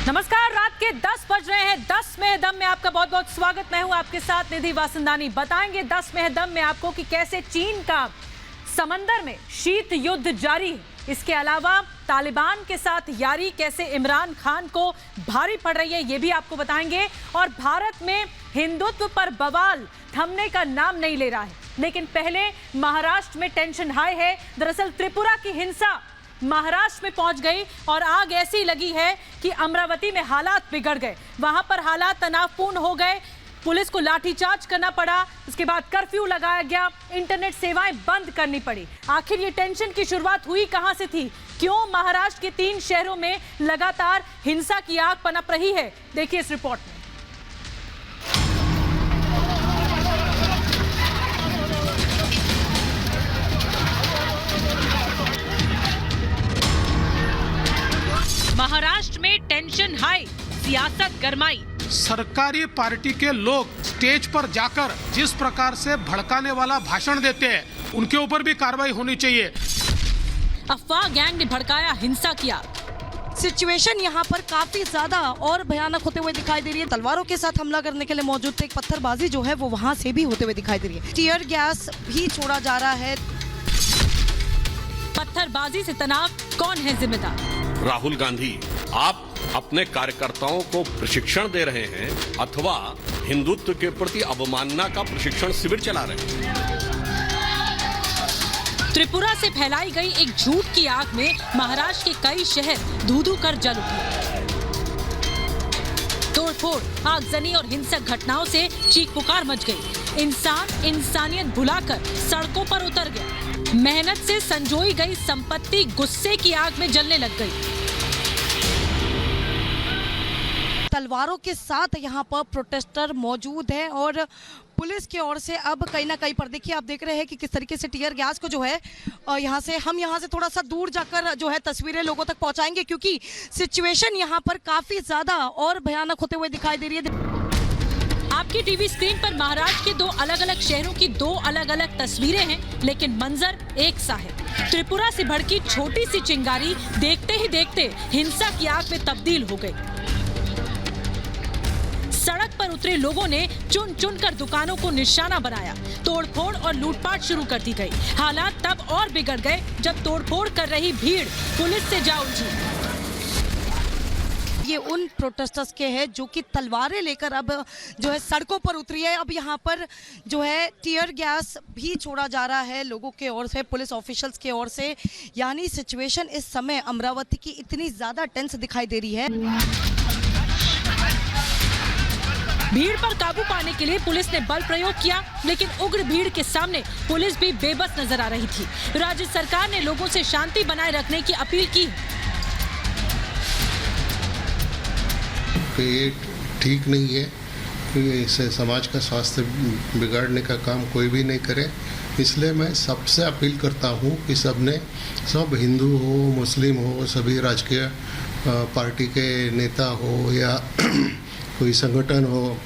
नमस्कार, रात के 10 बज रहे हैं। 10 में दम में आपका बहुत बहुत स्वागत। मैं हूं आपके साथ निधि वासंदानी। बताएंगे 10 में दम में आपको कि कैसे चीन का समंदर में शीत युद्ध जारी है। इसके अलावा तालिबान के साथ यारी कैसे इमरान खान को भारी पड़ रही है, ये भी आपको बताएंगे। और भारत में हिंदुत्व पर बवाल थमने का नाम नहीं ले रहा है। लेकिन पहले महाराष्ट्र में टेंशन हाई है। दरअसल त्रिपुरा की हिंसा महाराष्ट्र में पहुंच गई और आग ऐसी लगी है कि अमरावती में हालात बिगड़ गए। वहां पर हालात तनावपूर्ण हो गए, पुलिस को लाठीचार्ज करना पड़ा, उसके बाद कर्फ्यू लगाया गया, इंटरनेट सेवाएं बंद करनी पड़ी। आखिर ये टेंशन की शुरुआत हुई कहां से थी? क्यों महाराष्ट्र के 3 शहरों में लगातार हिंसा की आग पनप रही है? देखिए इस रिपोर्ट में। महाराष्ट्र में टेंशन हाई, सियासत गरमाई। सरकारी पार्टी के लोग स्टेज पर जाकर जिस प्रकार से भड़काने वाला भाषण देते हैं, उनके ऊपर भी कार्रवाई होनी चाहिए। अफवाह गैंग ने भड़काया हिंसा किया। सिचुएशन यहाँ पर काफी ज्यादा और भयानक होते हुए दिखाई दे रही है। तलवारों के साथ हमला करने के लिए मौजूद थे। एक पत्थरबाजी जो है वो वहाँ से भी होते हुए दिखाई दे रही है। टीयर गैस भी छोड़ा जा रहा है। पत्थरबाजी से तनाव कौन है जिम्मेदार? राहुल गांधी, आप अपने कार्यकर्ताओं को प्रशिक्षण दे रहे हैं अथवा हिंदुत्व के प्रति अवमानना का प्रशिक्षण शिविर चला रहे हैं। त्रिपुरा से फैलाई गई एक झूठ की आग में महाराष्ट्र के कई शहर धू-धू कर जल उठे। तोड़फोड़, आगजनी और हिंसक घटनाओं से चीख पुकार मच गई। इंसान इंसानियत भुलाकर सड़कों पर उतर गया। मेहनत से संजोई गई संपत्ति गुस्से की आग में जलने लग गई। तलवारों के साथ यहाँ पर प्रोटेस्टर मौजूद हैं और पुलिस की ओर से अब कहीं ना कहीं पर देखिए, आप देख रहे हैं कि किस तरीके से टीयर गैस को जो है यहाँ से थोड़ा सा दूर जाकर जो है तस्वीरें लोगों तक पहुँचाएंगे, क्योंकि सिचुएशन यहाँ पर काफी ज्यादा और भयानक होते हुए दिखाई दे रही है। आपकी टीवी स्क्रीन पर महाराष्ट्र के 2 अलग अलग शहरों की 2 अलग अलग तस्वीरें हैं, लेकिन मंजर एक सा है। त्रिपुरा से भड़की छोटी सी चिंगारी देखते ही देखते हिंसा की आग में तब्दील हो गई। सड़क पर उतरे लोगों ने चुन चुन कर दुकानों को निशाना बनाया। तोड़फोड़ और लूटपाट शुरू कर दी गई। हालात तब और बिगड़ गए जब तोड़फोड़ कर रही भीड़ पुलिस से जा उलझी। ये उन प्रोटेस्टर्स के हैं जो कि तलवारें लेकर अब जो है सड़कों पर उतरी है। अब यहाँ पर जो है टीयर गैस भी छोड़ा जा रहा है लोगों के ओर से, पुलिस ऑफिशियल्स के ओर से। यानी सिचुएशन इस समय अमरावती की इतनी ज्यादा टेंस दिखाई दे रही है। भीड़ पर काबू पाने के लिए पुलिस ने बल प्रयोग किया, लेकिन उग्र भीड़ के सामने पुलिस भी बेबस नजर आ रही थी। राज्य सरकार ने लोगों से शांति बनाए रखने की अपील की। ये ठीक नहीं है कि इससे समाज का स्वास्थ्य बिगाड़ने का काम कोई भी नहीं करे। इसलिए मैं सबसे अपील करता हूँ कि सब हिंदू हो, मुस्लिम हो, सभी राजकीय पार्टी के नेता हो या कोई संगठन हो,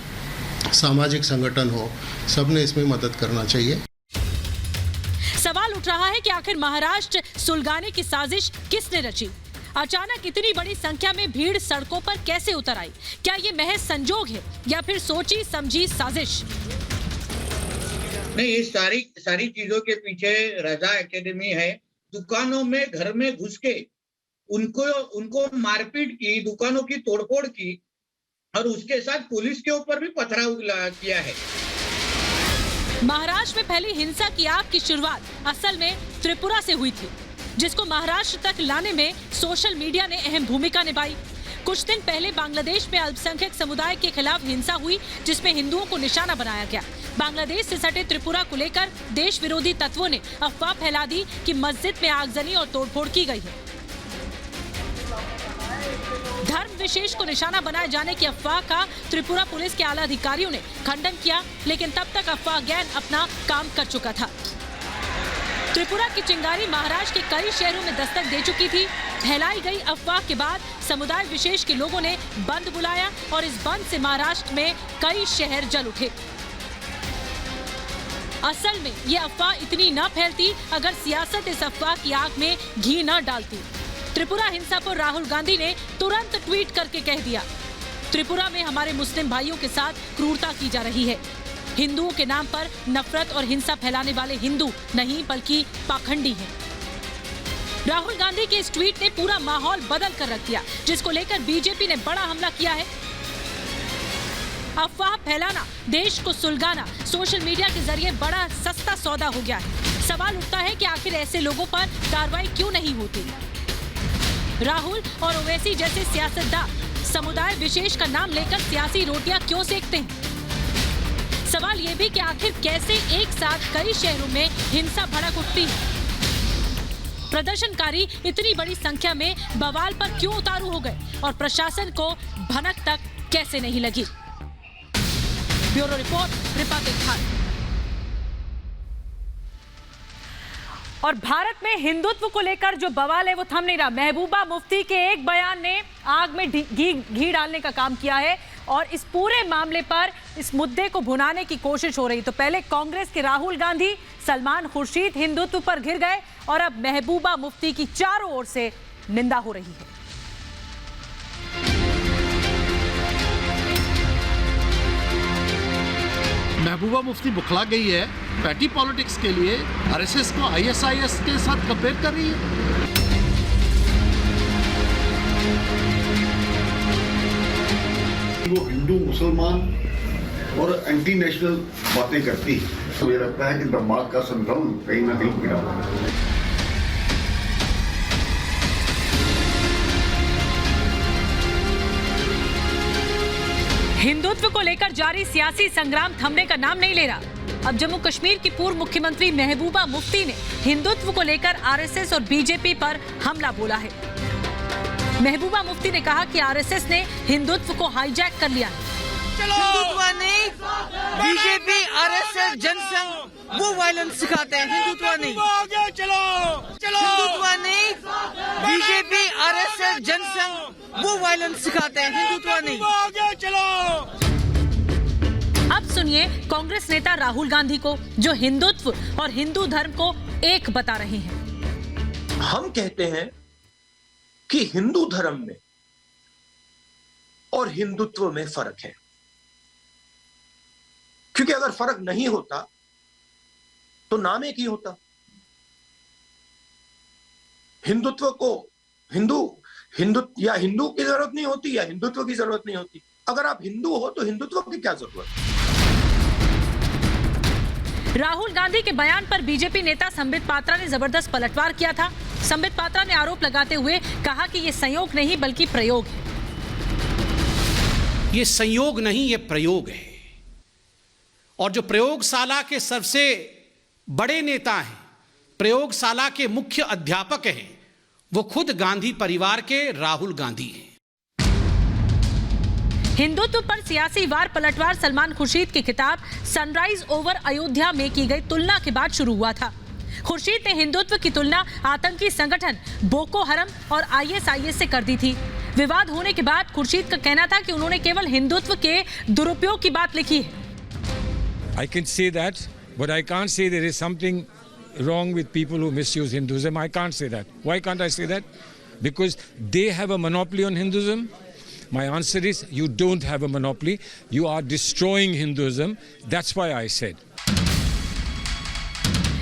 सामाजिक संगठन हो, सबने इसमें मदद करना चाहिए। सवाल उठ रहा है कि आखिर महाराष्ट्र सुलगाने की साजिश किसने रची? अचानक इतनी बड़ी संख्या में भीड़ सड़कों पर कैसे उतर आई? क्या ये महज संजोग है या फिर सोची समझी साजिश? नहीं, इस सारी चीजों के पीछे रजा एकेडमी है। दुकानों में घर में घुस के उनको मारपीट की, दुकानों की तोड़फोड़ की और उसके साथ पुलिस के ऊपर भी पथराव किया है। महाराष्ट्र में फैली हिंसा की आग की शुरुआत असल में त्रिपुरा से हुई थी, जिसको महाराष्ट्र तक लाने में सोशल मीडिया ने अहम भूमिका निभाई। कुछ दिन पहले बांग्लादेश में अल्पसंख्यक समुदाय के खिलाफ हिंसा हुई, जिसमें हिंदुओं को निशाना बनाया गया। बांग्लादेश से सटे त्रिपुरा को लेकर देश विरोधी तत्वों ने अफवाह फैला दी कि मस्जिद में आगजनी और तोड़फोड़ की गई है। धर्म विशेष को निशाना बनाए जाने की अफवाह का त्रिपुरा पुलिस के आला अधिकारियों ने खंडन किया, लेकिन तब तक अफवाह गैंग अपना काम कर चुका था। त्रिपुरा की चिंगारी महाराष्ट्र के कई शहरों में दस्तक दे चुकी थी। फैलाई गई अफवाह के बाद समुदाय विशेष के लोगों ने बंद बुलाया और इस बंद से महाराष्ट्र में कई शहर जल उठे। असल में ये अफवाह इतनी न फैलती अगर सियासत इस अफवाह की आग में घी न डालती। त्रिपुरा हिंसा पर राहुल गांधी ने तुरंत ट्वीट करके कह दिया, त्रिपुरा में हमारे मुस्लिम भाइयों के साथ क्रूरता की जा रही है। हिंदुओं के नाम पर नफरत और हिंसा फैलाने वाले हिंदू नहीं बल्कि पाखंडी हैं। राहुल गांधी के इस ट्वीट ने पूरा माहौल बदल कर रख दिया, जिसको लेकर बीजेपी ने बड़ा हमला किया है। अफवाह फैलाना, देश को सुलगाना सोशल मीडिया के जरिए बड़ा सस्ता सौदा हो गया है। सवाल उठता है कि आखिर ऐसे लोगों पर कार्रवाई क्यों नहीं होती। राहुल और ओवैसी जैसे सियासतदान समुदाय विशेष का नाम लेकर सियासी रोटियां क्यों सेकते हैं। सवाल ये भी कि आखिर कैसे एक साथ कई शहरों में हिंसा भड़क उठती है। प्रदर्शनकारी इतनी बड़ी संख्या में बवाल पर क्यों उतारू हो गए और प्रशासन को भनक तक कैसे नहीं लगी। Bureau report, Republic Bharat. और भारत में हिंदुत्व को लेकर जो बवाल है वो थम नहीं रहा। महबूबा मुफ्ती के एक बयान ने आग में घी डालने का काम किया है और इस पूरे मामले पर इस मुद्दे को भुनाने की कोशिश हो रही। तो पहले कांग्रेस के राहुल गांधी, सलमान खुर्शीद हिंदुत्व पर घिर गए और अब महबूबा मुफ्ती की चारों ओर से निंदा हो रही है। महबूबा मुफ्ती बुखला गई है, पैटी पॉलिटिक्स के लिए आरएसएस को आईएसआईएस के साथ कंपेयर कर रही है। वो हिंदू मुसलमान और एंटी नेशनल बातें करती है, तो मुझे लगता है कि दिमाग का संक्रमण कहीं ना कहीं गिरा हुआ है। हिंदुत्व को लेकर जारी सियासी संग्राम थमने का नाम नहीं ले रहा। अब जम्मू कश्मीर की पूर्व मुख्यमंत्री महबूबा मुफ्ती ने हिंदुत्व को लेकर आरएसएस और बीजेपी पर हमला बोला है। महबूबा मुफ्ती ने कहा कि आरएसएस ने हिंदुत्व को हाईजैक कर लिया। हिंदुत्व नहीं, बीजेपी आरएसएस जनसंघ वो वायलेंस सिखाते हैं, हिंदुत्व नहीं। हिंदुत्व नहीं, बीजेपी आरएसएस जनसंघ वो वायलेंस सिखाते हैं, हिंदुत्व नहीं। अब सुनिए कांग्रेस नेता राहुल गांधी को, जो हिंदुत्व और हिंदू धर्म को एक बता रहे हैं। हम कहते हैं कि हिंदू धर्म में और हिंदुत्व में फर्क है, क्योंकि अगर फर्क नहीं होता तो नाम एक ही होता। हिंदुत्व को हिंदू या हिंदू की जरूरत नहीं होती या हिंदुत्व की जरूरत नहीं होती। अगर आप हिंदू हो तो हिंदुत्व की क्या जरूरत है। राहुल गांधी के बयान पर बीजेपी नेता संबित पात्रा ने जबरदस्त पलटवार किया था। संबित पात्रा ने आरोप लगाते हुए कहा कि ये संयोग नहीं बल्कि प्रयोग है। ये संयोग नहीं, ये प्रयोग है। और जो प्रयोगशाला के सबसे बड़े नेता हैं, प्रयोगशाला के मुख्य अध्यापक हैं, वो खुद गांधी परिवार के राहुल गांधी हैं। हिंदुत्व पर सियासी वार पलटवार सलमान खुर्शीद की किताब सनराइज ओवर अयोध्या में की गई तुलना के बाद शुरू हुआ था। खुर्शीद ने हिंदुत्व की तुलना आतंकी संगठन बोको हरम और आईएसआईएस से कर दी थी। विवाद होने के बाद खुर्शीद का कहना था कि उन्होंने केवल हिंदुत्व के दुरुपयोग की बात लिखी है। I can say that, but I can't say there is something wrong with people who misuse Hinduism. I can't say that. Why can't I say that? Because they have a monopoly on Hinduism. My answer is, you don't have a monopoly. You are destroying Hinduism. That's why I said.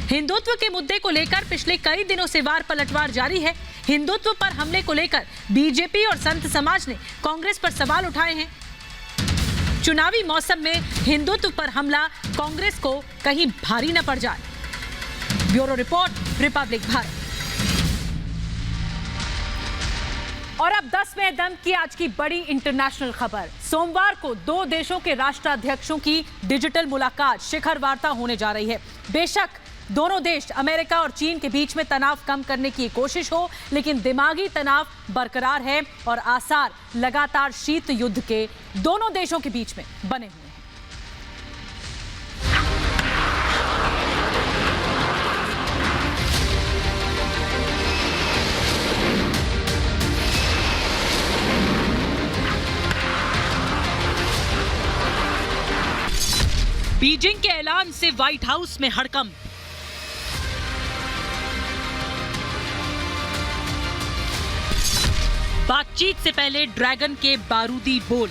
Hindutva के मुद्दे को लेकर पिछले कई दिनों से वार पलटवार जारी है। हिंदुत्व पर हमले को लेकर बीजेपी और संत समाज ने कांग्रेस पर सवाल उठाए हैं। चुनावी मौसम में हिंदुत्व पर हमला कांग्रेस को कहीं भारी न पड़ जाए। Bureau report, Republic Bharat. और अब 10वें दम की आज की बड़ी इंटरनेशनल खबर। सोमवार को दो देशों के राष्ट्राध्यक्षों की डिजिटल मुलाकात शिखर वार्ता होने जा रही है। बेशक दोनों देश अमेरिका और चीन के बीच में तनाव कम करने की कोशिश हो, लेकिन दिमागी तनाव बरकरार है और आसार लगातार शीत युद्ध के दोनों देशों के बीच में बने हुए हैं। बीजिंग के ऐलान से व्हाइट हाउस में हड़कंप। बातचीत से पहले ड्रैगन के बारूदी बोल।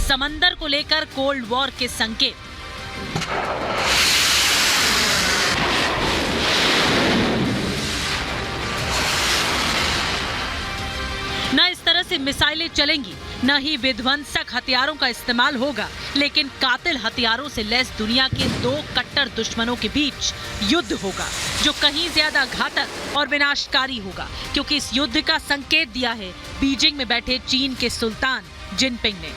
समंदर को लेकर कोल्ड वॉर के संकेत। न इस तरह से मिसाइलें चलेंगी, न ही विध्वंसक हथियारों का इस्तेमाल होगा, लेकिन कातिल हथियारों से लैस दुनिया के दो कट्टर दुश्मनों के बीच युद्ध होगा, जो कहीं ज्यादा घातक और विनाशकारी होगा, क्योंकि इस युद्ध का संकेत दिया है बीजिंग में बैठे चीन के सुल्तान जिनपिंग ने।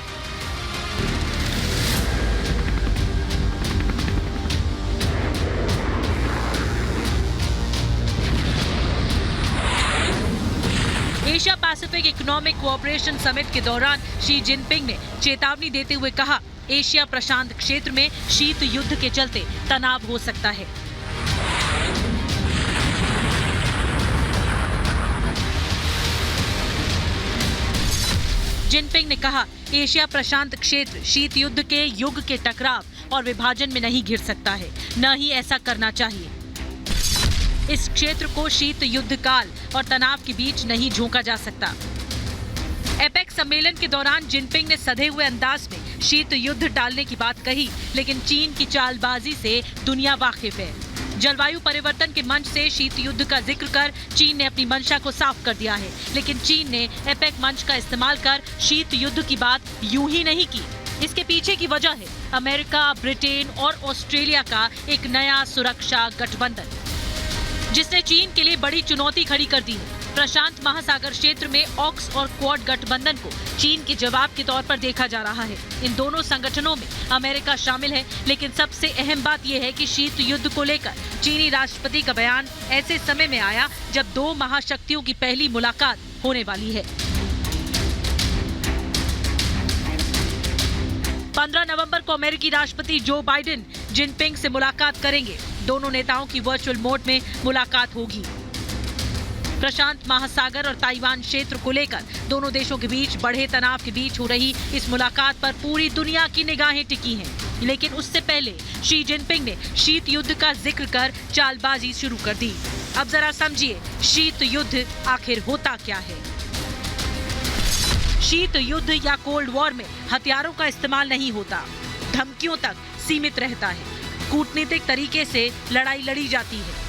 Asia Pacific economic cooperation summit के दौरान शी जिनपिंग ने चेतावनी देते हुए कहा, एशिया प्रशांत क्षेत्र में शीत युद्ध के चलते तनाव हो सकता है। जिनपिंग ने कहा, एशिया प्रशांत क्षेत्र शीत युद्ध के युग के टकराव और विभाजन में नहीं घिर सकता है, न ही ऐसा करना चाहिए। इस क्षेत्र को शीत युद्ध काल और तनाव के बीच नहीं झोंका जा सकता। एपेक सम्मेलन के दौरान जिनपिंग ने सधे हुए अंदाज में शीत युद्ध टालने की बात कही, लेकिन चीन की चालबाजी से दुनिया वाकिफ है। जलवायु परिवर्तन के मंच से शीत युद्ध का जिक्र कर चीन ने अपनी मंशा को साफ कर दिया है, लेकिन चीन ने एपेक मंच का इस्तेमाल कर शीत युद्ध की बात यूं ही नहीं की। इसके पीछे की वजह है अमेरिका, ब्रिटेन और ऑस्ट्रेलिया का एक नया सुरक्षा गठबंधन, जिसने चीन के लिए बड़ी चुनौती खड़ी कर दी है। प्रशांत महासागर क्षेत्र में ऑक्स और क्वाड गठबंधन को चीन के जवाब के तौर पर देखा जा रहा है। इन दोनों संगठनों में अमेरिका शामिल है, लेकिन सबसे अहम बात यह है कि शीत युद्ध को लेकर चीनी राष्ट्रपति का बयान ऐसे समय में आया जब दो महाशक्तियों की पहली मुलाकात होने वाली है। 15 नवंबर को अमेरिकी राष्ट्रपति जो बाइडेन जिनपिंग से मुलाकात करेंगे। दोनों नेताओं की वर्चुअल मोड में मुलाकात होगी। प्रशांत महासागर और ताइवान क्षेत्र को लेकर दोनों देशों के बीच बढ़े तनाव के बीच हो रही इस मुलाकात पर पूरी दुनिया की निगाहें टिकी हैं। लेकिन उससे पहले शी जिनपिंग ने शीत युद्ध का जिक्र कर चालबाजी शुरू कर दी। अब जरा समझिए शीत युद्ध आखिर होता क्या है। शीत युद्ध या कोल्ड वॉर में हथियारों का इस्तेमाल नहीं होता, धमकियों तक सीमित रहता है। कूटनीतिक तरीके से लड़ाई लड़ी जाती है।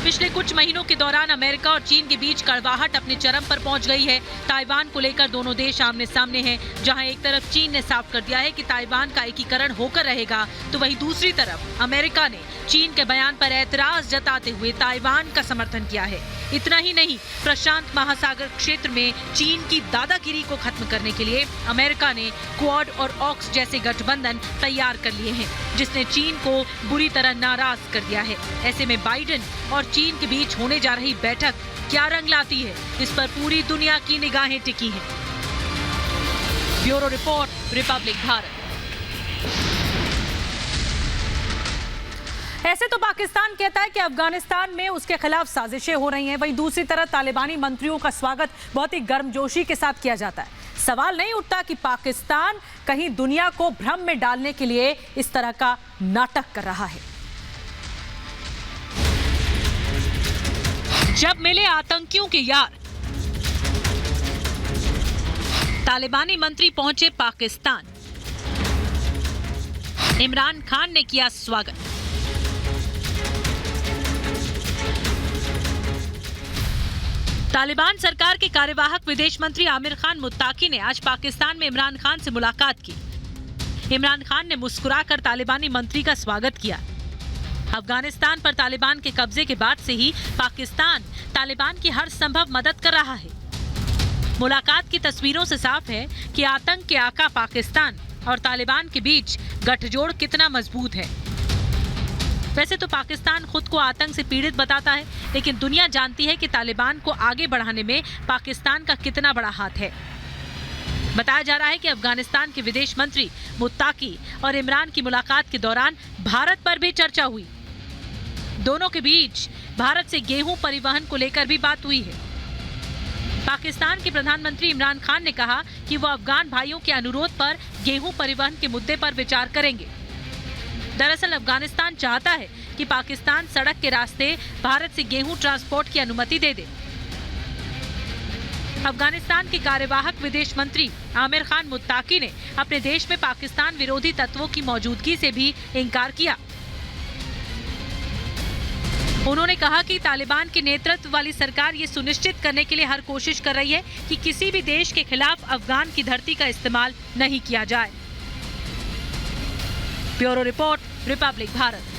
पिछले कुछ महीनों के दौरान अमेरिका और चीन के बीच कड़वाहट अपने चरम पर पहुंच गई है। ताइवान को लेकर दोनों देश आमने सामने हैं, जहां एक तरफ चीन ने साफ कर दिया है कि ताइवान का एकीकरण होकर रहेगा, तो वहीं दूसरी तरफ अमेरिका ने चीन के बयान पर ऐतराज जताते हुए ताइवान का समर्थन किया है। इतना ही नहीं, प्रशांत महासागर क्षेत्र में चीन की दादागिरी को खत्म करने के लिए अमेरिका ने क्वाड और ऑक्स जैसे गठबंधन तैयार कर लिए हैं, जिसने चीन को बुरी तरह नाराज कर दिया है। ऐसे में बाइडेन और चीन के बीच होने जा रही बैठक क्या रंग लाती है, इस पर पूरी दुनिया की निगाहें टिकी हैं। Bureau report, Republic Bharat. ऐसे तो पाकिस्तान कहता है कि अफगानिस्तान में उसके खिलाफ साजिशें हो रही हैं, वहीं दूसरी तरफ तालिबानी मंत्रियों का स्वागत बहुत ही गर्मजोशी के साथ किया जाता है। सवाल नहीं उठता कि पाकिस्तान कहीं दुनिया को भ्रम में डालने के लिए इस तरह का नाटक कर रहा है। जब मिले आतंकियों के यार, तालिबानी मंत्री पहुंचे पाकिस्तान। इमरान खान ने किया स्वागत। तालिबान सरकार के कार्यवाहक विदेश मंत्री आमिर खान मुत्ताकी ने आज पाकिस्तान में इमरान खान से मुलाकात की। इमरान खान ने मुस्कुराकर तालिबानी मंत्री का स्वागत किया। अफगानिस्तान पर तालिबान के कब्जे के बाद से ही पाकिस्तान तालिबान की हर संभव मदद कर रहा है। मुलाकात की तस्वीरों से साफ है कि आतंक के आका पाकिस्तान और तालिबान के बीच गठजोड़ कितना मजबूत है। वैसे तो पाकिस्तान खुद को आतंक से पीड़ित बताता है, लेकिन दुनिया जानती है कि तालिबान को आगे बढ़ाने में पाकिस्तान का कितना बड़ा हाथ है। बताया जा रहा है कि अफगानिस्तान के विदेश मंत्री मुत्ताकी और इमरान की मुलाकात के दौरान भारत पर भी चर्चा हुई। दोनों के बीच भारत से गेहूं परिवहन को लेकर भी बात हुई है। पाकिस्तान के प्रधानमंत्री इमरान खान ने कहा कि वो अफगान भाइयों के अनुरोध पर गेहूं परिवहन के मुद्दे पर विचार करेंगे। दरअसल अफगानिस्तान चाहता है कि पाकिस्तान सड़क के रास्ते भारत से गेहूं ट्रांसपोर्ट की अनुमति दे दे। अफगानिस्तान के कार्यवाहक विदेश मंत्री आमिर खान मुत्ताकी ने अपने देश में पाकिस्तान विरोधी तत्वों की मौजूदगी से भी इनकार किया। उन्होंने कहा कि तालिबान के नेतृत्व वाली सरकार ये सुनिश्चित करने के लिए हर कोशिश कर रही है कि किसी भी देश के खिलाफ अफगान की धरती का इस्तेमाल नहीं किया जाए। Bureau report, Republic Bharat.